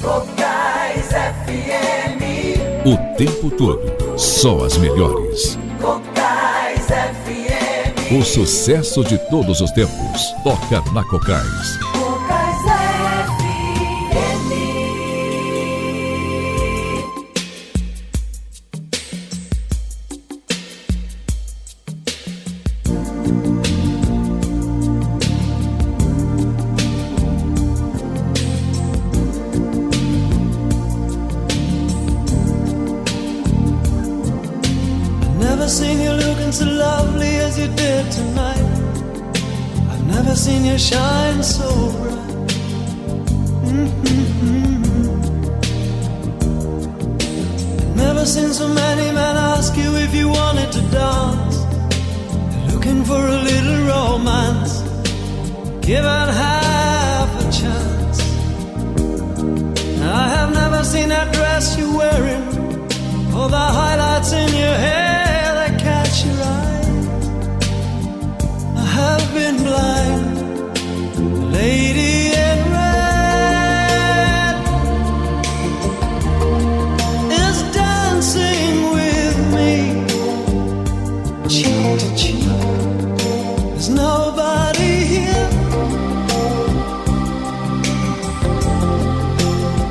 Cocais FM. O tempo todo, só as melhores. Cocais FM. O sucesso de todos os tempos, toca na Cocais. Cocais FM. Seen you looking so lovely as you did tonight. I've never seen you shine so bright. I've never seen so many men ask you if you wanted to dance. They're looking for a little romance, give it half a chance. I have never seen that dress you're wearing, or the highlights in your hair catch your eye. I have been blind. The lady in red is dancing with me, cheek to cheek. There's nobody here.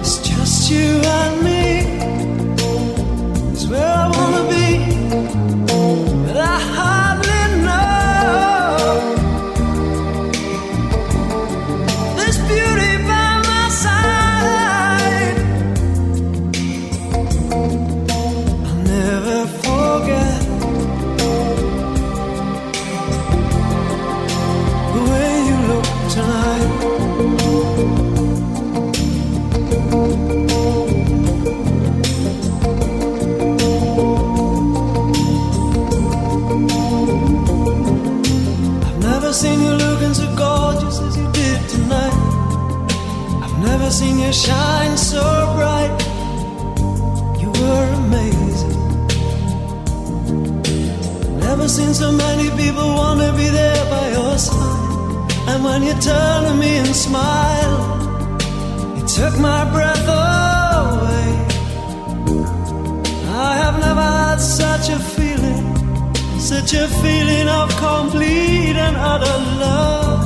It's just you and me. It's where I wanna be. I hardly know this beauty by my side. I'll never forget the way you look tonight. Seen you looking so gorgeous as you did tonight. I've never seen you shine so bright. You were amazing. Never seen so many people want to be there by your side. And when you turn to me and smile, you took my breath away. I have never had such a feeling, such a feeling of complete and utter love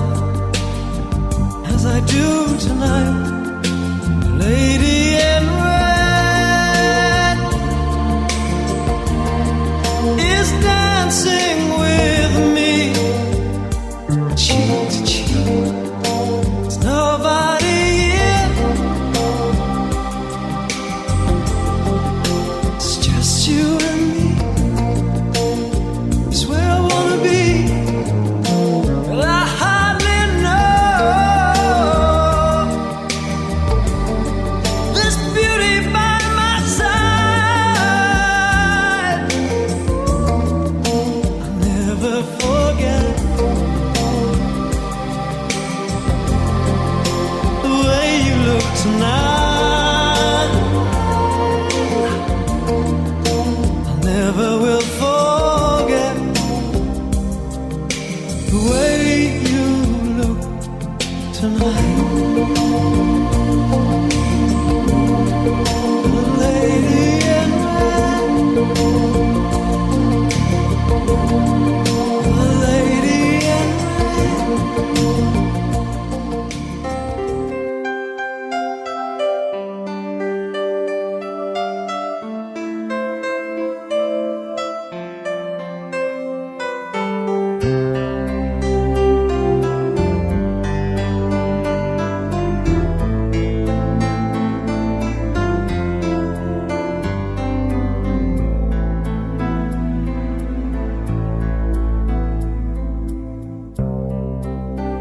as I do tonight. Lady in red is dancing with me, cheek to cheek. There's nobody here. It's just you and me.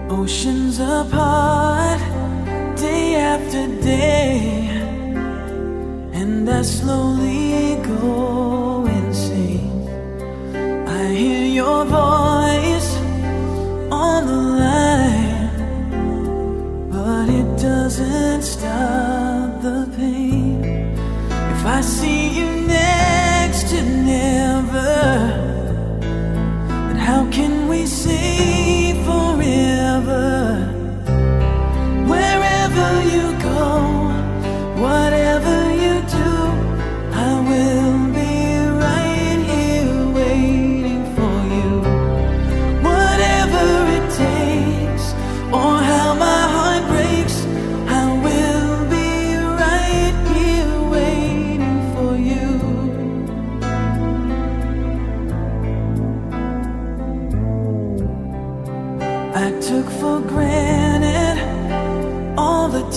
Oceans apart, day after day, and I slowly go insane. I hear your voice on the line, but it doesn't stop the pain. If I see you next to never, then how can we say forever? Wherever you go,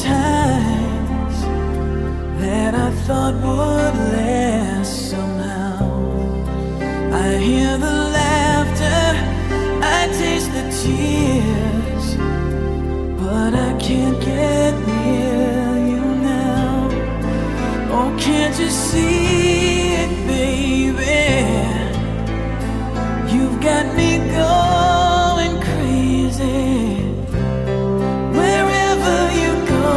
times that I thought would last somehow. I hear the laughter, I taste the tears, but I can't get near you now. Oh, can't you see it, baby? You've got me going crazy. Wherever you go,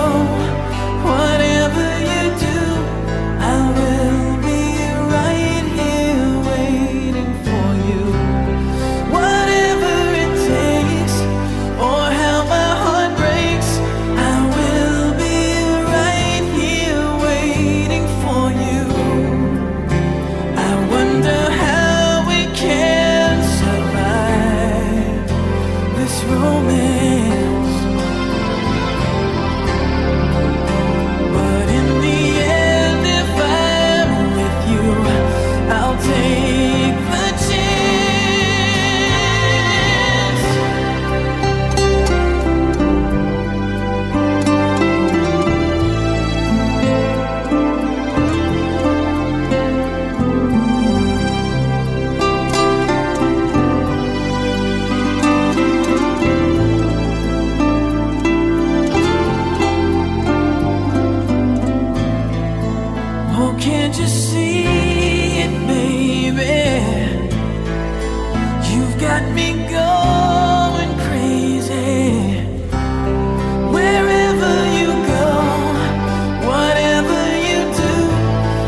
whatever you do, I will be right here waiting for you. Whatever it takes, or how my heart breaks, I will be right here waiting for you. I wonder how we can survive this romance, but in the end, if I'm with you, I'll take the chance. Oh, can't you see it, baby? You've got me going crazy. Wherever you go, whatever you do,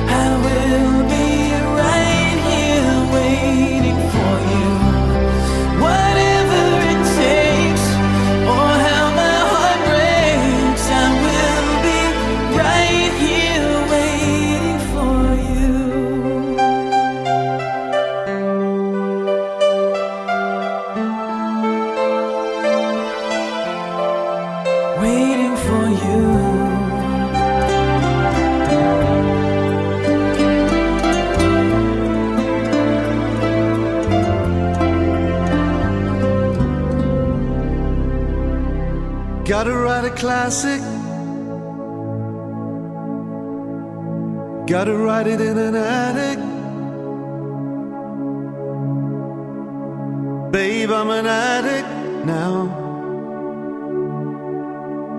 I will be right here waiting for you. Whatever it takes, or how my heart breaks, I will be right here waiting for you. Waiting for you. Gotta write a classic, gotta write it in an attic. Babe, I'm an addict now,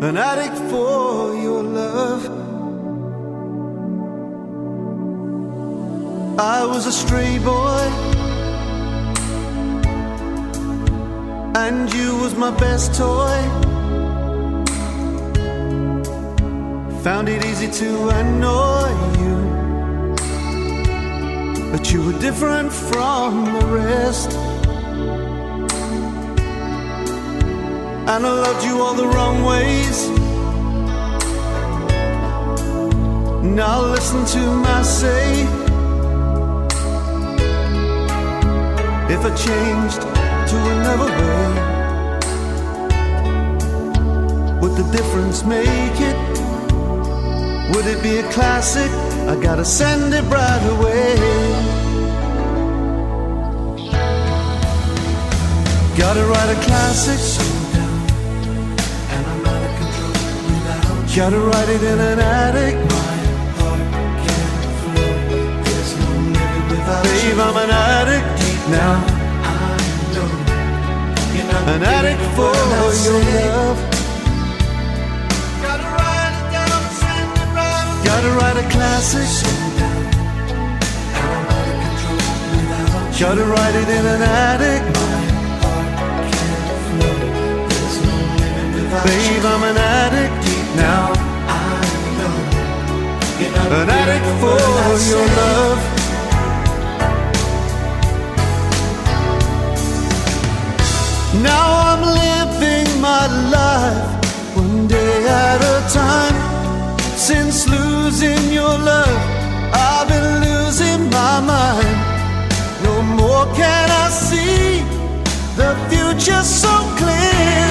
an addict for your love. I was a stray boy, and you was my best toy. Found it easy to annoy you, but you were different from the rest. And I loved you all the wrong ways. Now listen to my say. If I changed to another way, would the difference make it? Would it be a classic? I gotta send it right away. Gotta write a classic, and I'm out of control without you. Gotta write it in an attic. My heart can't flow. There's no living without you. Babe, I'm an addict now. I know you're not an addict for your love. Gotta write a classic, gotta write it in an attic. Babe, I'm an addict now, an addict for your love. Now I'm living my life one day at a time. Since losing your love, I've been losing my mind. No more can I see the future so clear.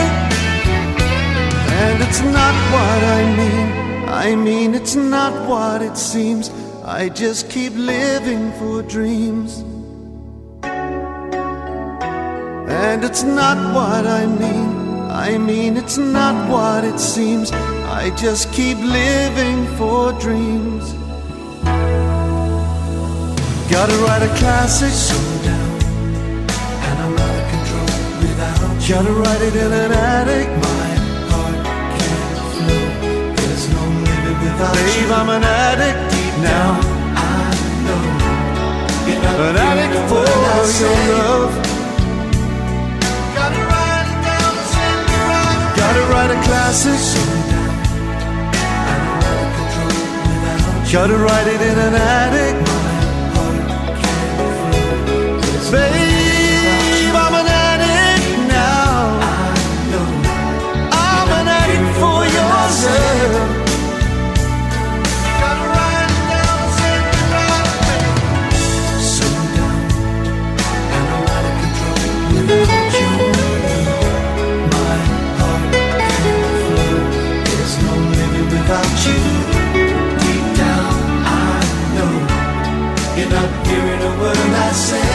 And it's not what I mean it's not what it seems. I just keep living for dreams. And it's not what I mean it's not what it seems. I just keep living for dreams. Gotta write a classic song down, and I'm out of control without you. Gotta write it in an attic. My heart can't flow. There's no living without you. Babe, I'm an addict deep down. I know an addict for your love. Gotta write it down, send me right. Gotta write a classic song down, and I'm out of control without you. Gotta write it in an attic. Babe, I'm an addict now. I know I'm an addict for your love. Gotta write it down, send it right away. So down, and I'm out of control without you. My heart can't flow. There's no living without you. Deep down, I know you're not hearing a word I say.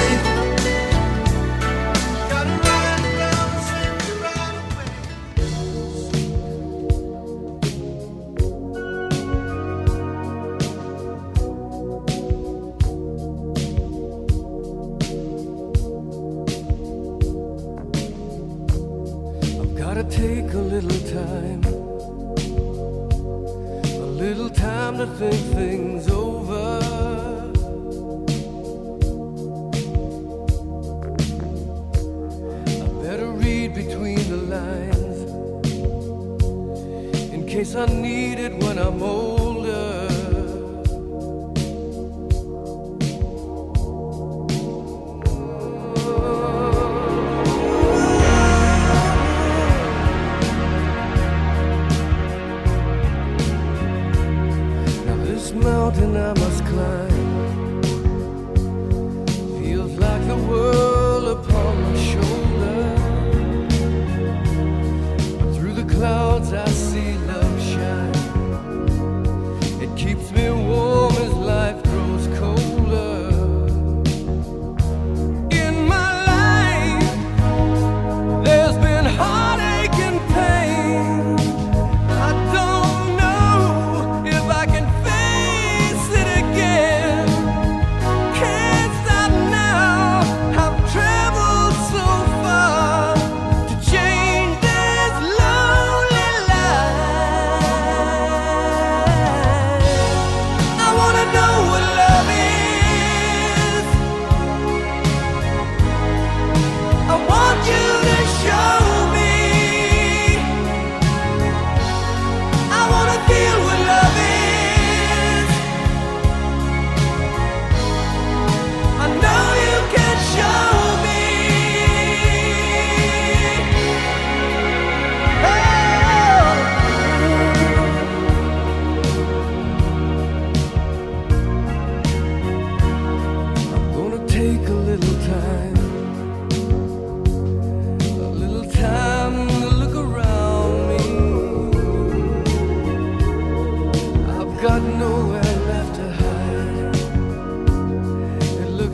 Take a little time to think things over. I better read between the lines in case I need it when I'm older. Mountain I must climb feels like the world upon my shoulder. Through the clouds I see love shine. It keeps me warm as life grows colder. In my life there's been heartache and pain. I don't know if I can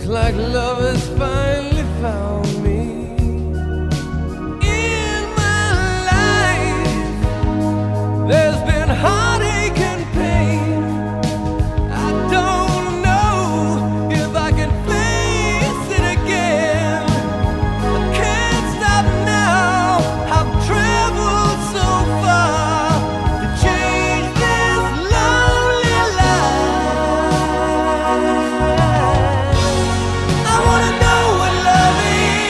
like love has finally found me. In my life there's been heartache and pain. I don't know if I can face it again. I can't stop now. I've traveled so far to change this lonely life. I wanna know what love is.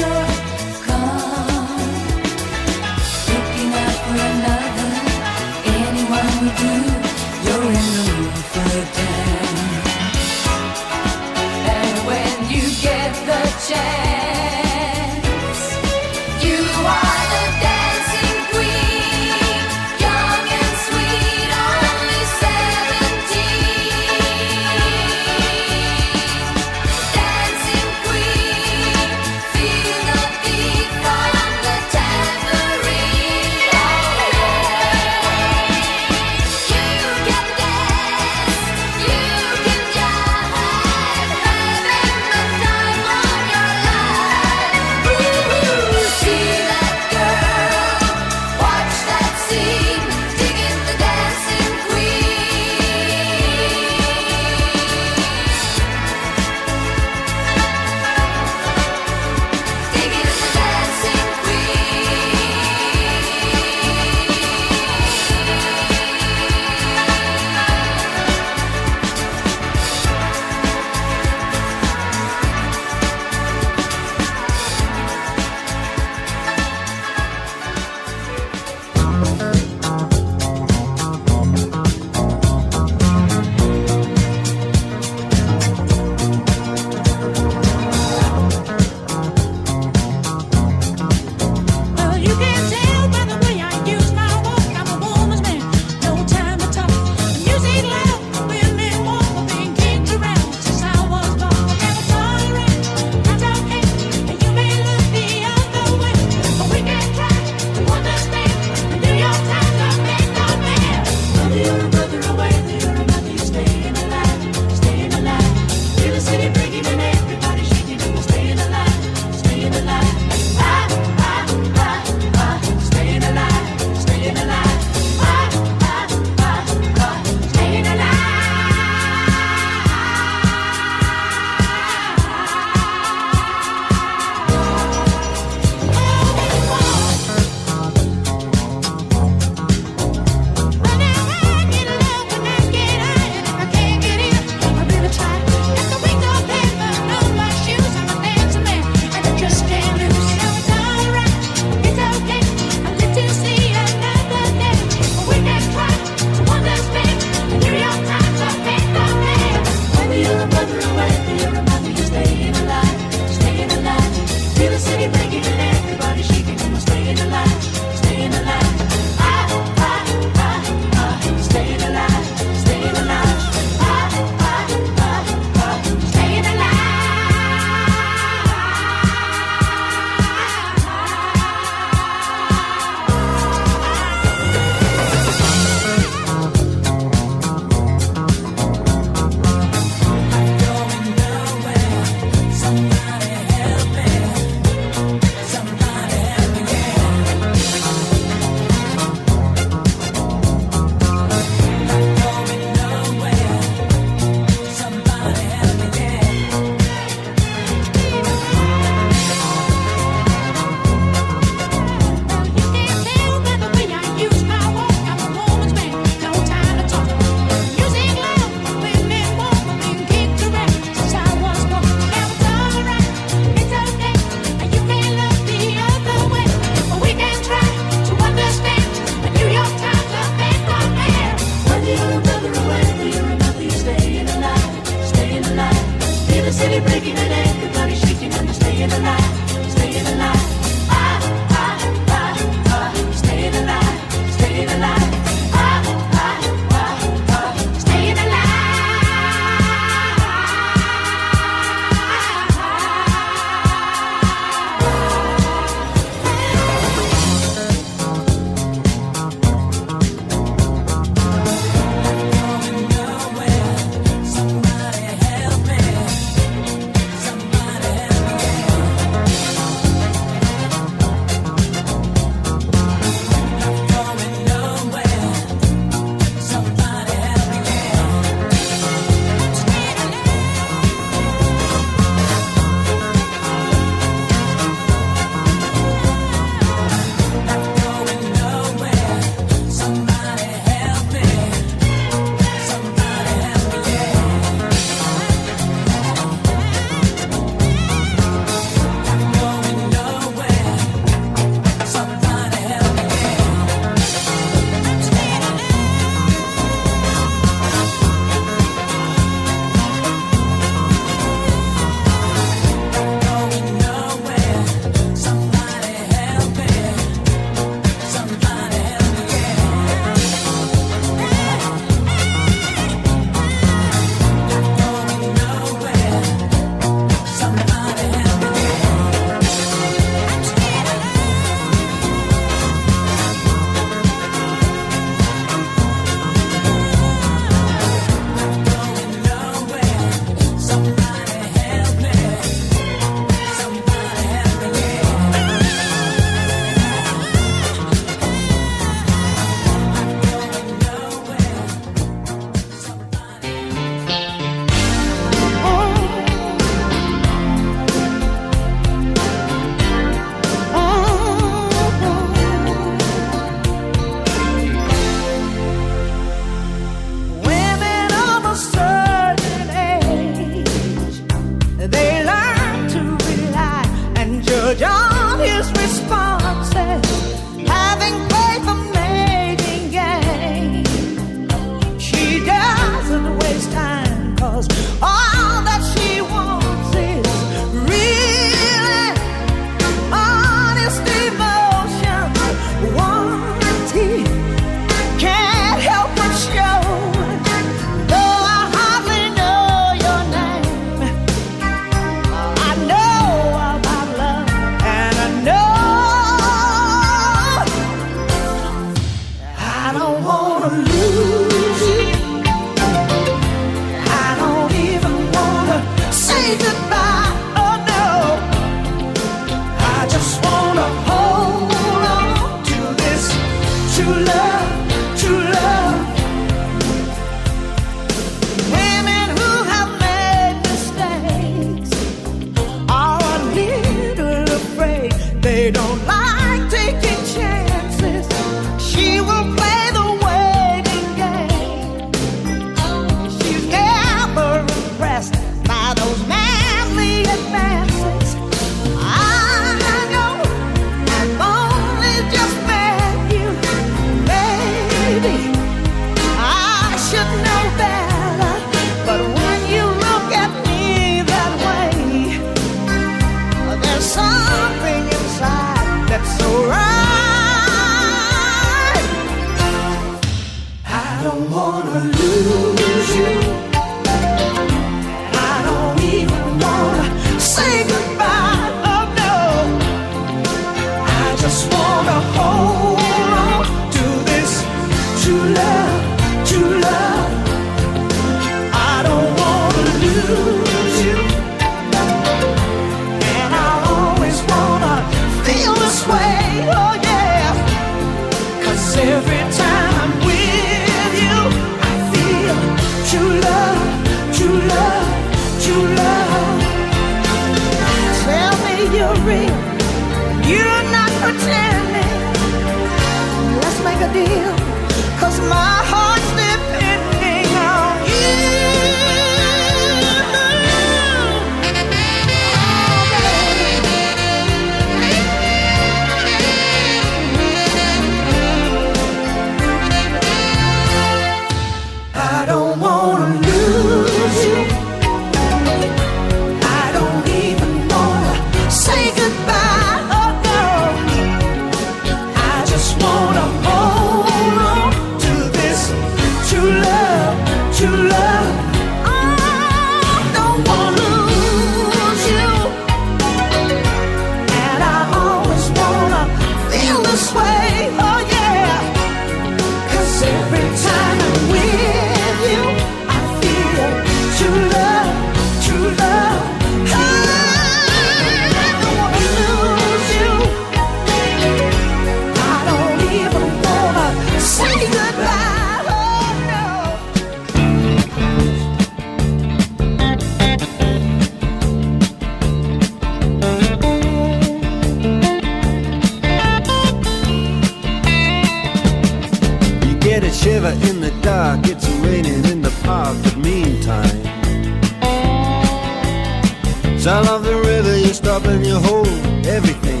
Sound of the river, you stop and you hold everything.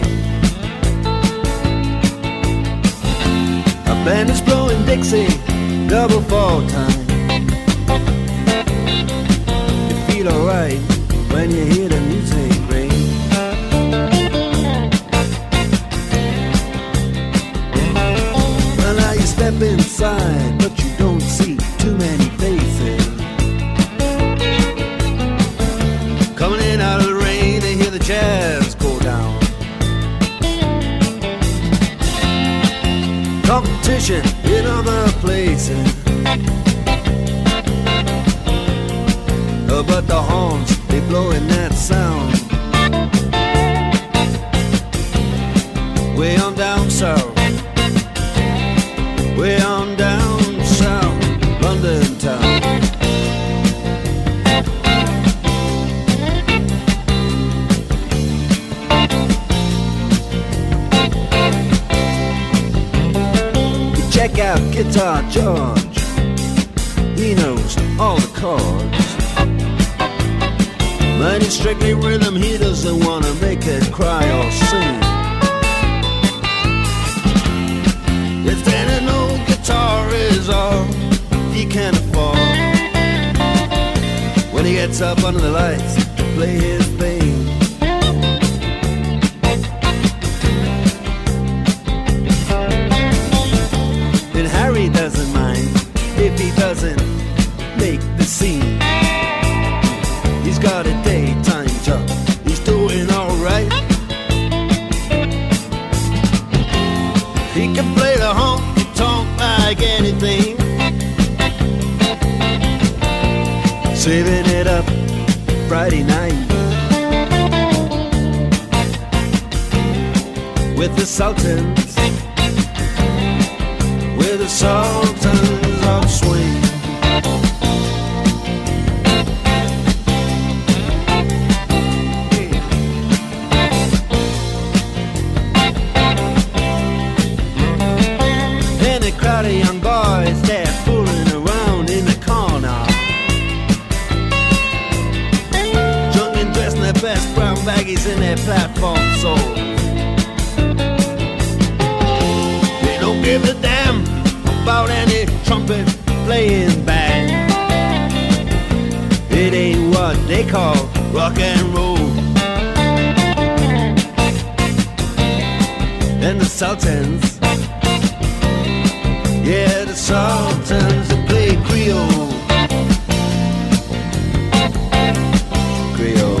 A band is blowing Dixie, double fall time. You feel alright when you hear the music ring. Well, now you step inside, but you don't see too many faces. Coming in out of the rain, they hear the jazz go down. Competition in other places, but the horns, they blowing that sound. Way on down south, way on down south, London town. Check out Guitar George, he knows all the chords. But it's strictly rhythm, he doesn't want to make it cry or sing. If then an old guitar is all he can afford, when he gets up under the lights to play his thing. And Harry doesn't mind if he doesn't make the scene. He's got a daytime job, he's doing alright. He can play the honky-tonk like anything, saving it up Friday night with the Sultans, with the Sultans of Swing. Crowd of young boys, they're fooling around in the corner, drunk and dressed in their best brown baggies in their platform soles. They don't give a damn about any trumpet playing band. It ain't what they call rock and roll. And the Sultans, yeah, the Sultans that play Creole. Creole.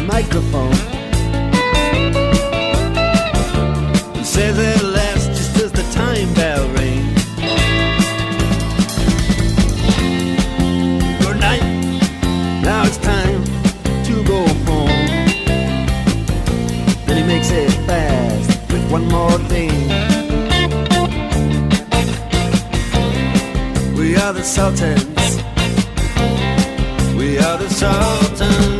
Microphone and says at last, just as the time bell rings, good night, now it's time to go home. Then he makes it fast with one more thing. We are the Sultans, we are the Sultans